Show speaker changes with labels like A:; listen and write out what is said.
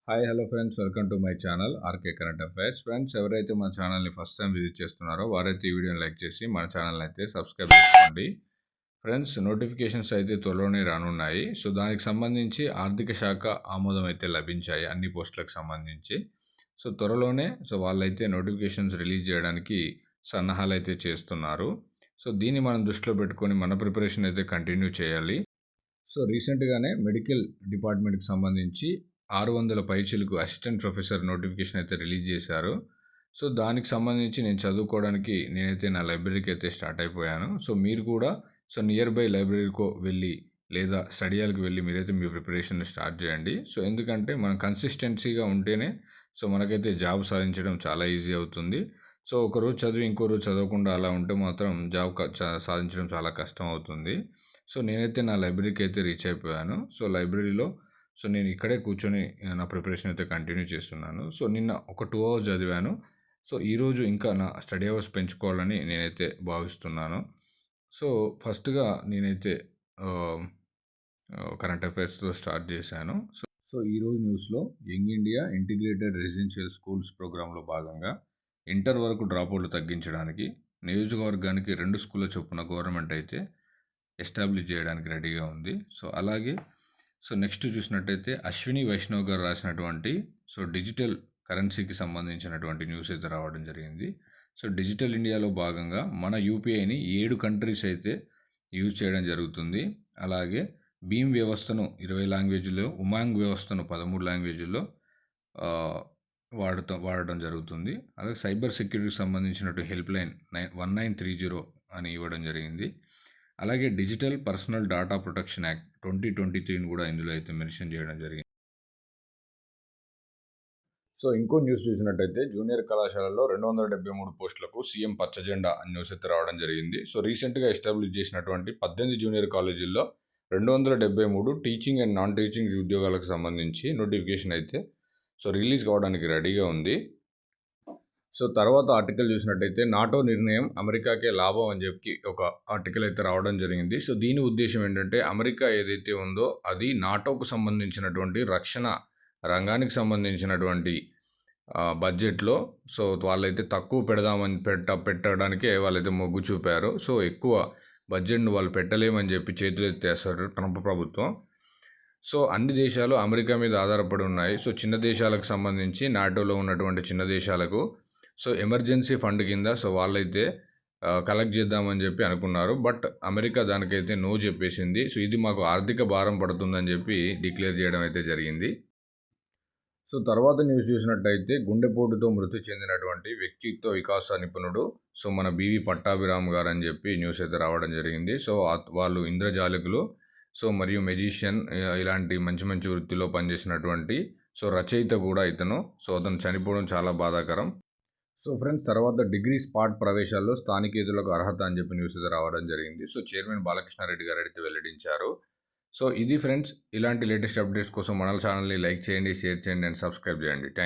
A: Hi hello friends, welcome to my channel RK current affairs. Friends, ఎవరైతే మన ఛానల్ని first time visit చేస్తున్నారో వారైతే ఈ వీడియోని లైక్ చేసి మన ఛానల్ని అయితే సబ్స్క్రైబ్ చేసుకోండి. ఫ్రెండ్స్, నోటిఫికేషన్స్ అయితే త్వరలోనే రానున్నాయి. సో దానికి సంబంధించి ఆర్థిక శాఖ ఆమోదం అయితే లభించాయి అన్ని పోస్టులకు సంబంధించి. సో త్వరలోనే వాళ్ళైతే నోటిఫికేషన్స్ రిలీజ్ చేయడానికి సన్నాహాలు అయితే చేస్తున్నారు. సో దీన్ని మనం దృష్టిలో పెట్టుకొని మన ప్రిపరేషన్ అయితే కంటిన్యూ చేయాలి. సో రీసెంట్గానే మెడికల్ డిపార్ట్మెంట్కి సంబంధించి 600 పైచిలకు అసిస్టెంట్ ప్రొఫెసర్ నోటిఫికేషన్ అయితే రిలీజ్ చేశారు. సో దానికి సంబంధించి నేను చదువుకోవడానికి నేనైతే నా లైబ్రరీకి అయితే స్టార్ట్ అయిపోయాను. సో మీరు కూడా నియర్ బై లైబ్రరీకో వెళ్ళి లేదా స్టడీ హాల్కి వెళ్ళి మీరైతే మీ ప్రిపరేషన్ స్టార్ట్ చేయండి. సో ఎందుకంటే మనం కన్సిస్టెన్సీగా ఉంటేనే మనకైతే జాబ్ సాధించడం చాలా ఈజీ అవుతుంది. సో ఒకరోజు చదివి ఇంకో రోజు చదవకుండా అలా ఉంటే మాత్రం జాబ్ సాధించడం చాలా కష్టం అవుతుంది. సో నేనైతే నా లైబ్రరీకి అయితే రీచ్ అయిపోయాను. సో లైబ్రరీలో నేను ఇక్కడే కూర్చొని నా ప్రిపరేషన్ అయితే కంటిన్యూ చేస్తున్నాను. సో నిన్న ఒక 2 అవర్స్ చదివాను. సో ఈరోజు ఇంకా నా స్టడీ అవర్స్ పెంచుకోవాలని నేనైతే భావిస్తున్నాను. సో ఫస్ట్గా నేనైతే కరెంట్ అఫైర్స్తో స్టార్ట్ చేశాను. సో ఈరోజు న్యూస్లో young India integrated residential schools ప్రోగ్రాంలో భాగంగా ఇంటర్ వరకు డ్రాప్అవుట్లు తగ్గించడానికి నియోజకవర్గానికి 2 స్కూళ్ళ చొప్పున గవర్నమెంట్ అయితే ఎస్టాబ్లిష్ చేయడానికి రెడీగా ఉంది. సో అలాగే నెక్స్ట్ చూసినట్టయితే అశ్విని వైష్ణవ్ గారు రాసినటువంటి డిజిటల్ కరెన్సీకి సంబంధించినటువంటి న్యూస్ అయితే రావడం జరిగింది. సో డిజిటల్ ఇండియాలో భాగంగా మన యూపీఐని 7 కంట్రీస్ అయితే యూజ్ చేయడం జరుగుతుంది. అలాగే భీమ్ వ్యవస్థను 20 లాంగ్వేజ్లో, ఉమాంగ్ వ్యవస్థను 13 లాంగ్వేజ్లో వాడడం జరుగుతుంది. అలాగే సైబర్ సెక్యూరిటీకి సంబంధించినట్టు హెల్ప్ లైన్ 1930 అని ఇవ్వడం జరిగింది. అలాగే digital personal data protection act 2023ని కూడా ఇందులో అయితే మెన్షన్ చేయడం జరిగింది. సో ఇంకో న్యూస్ చూసినట్టయితే జూనియర్ కళాశాలలో 273 పోస్టులకు సీఎం పచ్చజెండా అని న్యూస్ అయితే రావడం జరిగింది. సో రీసెంట్గా ఎస్టాబ్లిష్ చేసినటువంటి 18 జూనియర్ కాలేజీల్లో 273 టీచింగ్ అండ్ నాన్ టీచింగ్ ఉద్యోగాలకు సంబంధించి నోటిఫికేషన్ అయితే రిలీజ్ కావడానికి రెడీగా ఉంది. సో తర్వాత ఆర్టికల్ చూసినట్టయితే నాటో నిర్ణయం అమెరికాకే లాభం అని చెప్పి ఒక ఆర్టికల్ అయితే రావడం జరిగింది. సో దీని ఉద్దేశం ఏంటంటే అమెరికా ఏదైతే ఉందో అది నాటోకు సంబంధించినటువంటి రక్షణ రంగానికి సంబంధించినటువంటి బడ్జెట్లో వాళ్ళైతే తక్కువ పెడదామని పెట్టడానికే వాళ్ళైతే మొగ్గు చూపారు. సో ఎక్కువ బడ్జెట్ను వాళ్ళు పెట్టలేమని చెప్పి చేతులు ఎత్తేస్తారు ట్రంప్ ప్రభుత్వం. సో అన్ని దేశాలు అమెరికా మీద ఆధారపడి ఉన్నాయి. సో చిన్న దేశాలకు సంబంధించి నాటోలో ఉన్నటువంటి చిన్న దేశాలకు ఎమర్జెన్సీ ఫండ్ కింద వాళ్ళైతే కలెక్ట్ చేద్దామని చెప్పి అనుకున్నారు. బట్ అమెరికా దానికైతే నో చెప్పేసింది. సో ఇది మాకు ఆర్థిక భారం పడుతుందని చెప్పి డిక్లేర్ చేయడం అయితే జరిగింది. సో తర్వాత న్యూస్ చూసినట్టయితే గుండెపోటుతో మృతి చెందినటువంటి వ్యక్తిత్వ వికాస నిపుణుడు మన బివి పట్టాభిరామ్ గారు అని చెప్పి న్యూస్ అయితే రావడం జరిగింది. సో వాళ్ళు ఇంద్రజాలికులు మరియు మెజిషియన్ ఇలాంటి మంచి మంచి వృత్తిలో పనిచేసినటువంటి రచయిత కూడా ఇతను. అతను చనిపోవడం చాలా బాధాకరం. సో ఫ్రెండ్స్, తర్వాత డిగ్రీ స్పాట్ ప్రవేశాల్లో స్థానికేతరులకు అర్హత అని చెప్పి న్యూస్ అయితే రావడం జరిగింది. సో చైర్మన్ బాలకృష్ణారెడ్డి గారు అయితే వెల్లడించారు. సో ఇది ఫ్రెండ్స్, ఇలాంటి లేటెస్ట్ అప్డేట్స్ కోసం మన ఛానల్ని లైక్ చేయండి, షేర్ చేయండి అండ్ సబ్స్క్రైబ్ చేయండి. Thank you.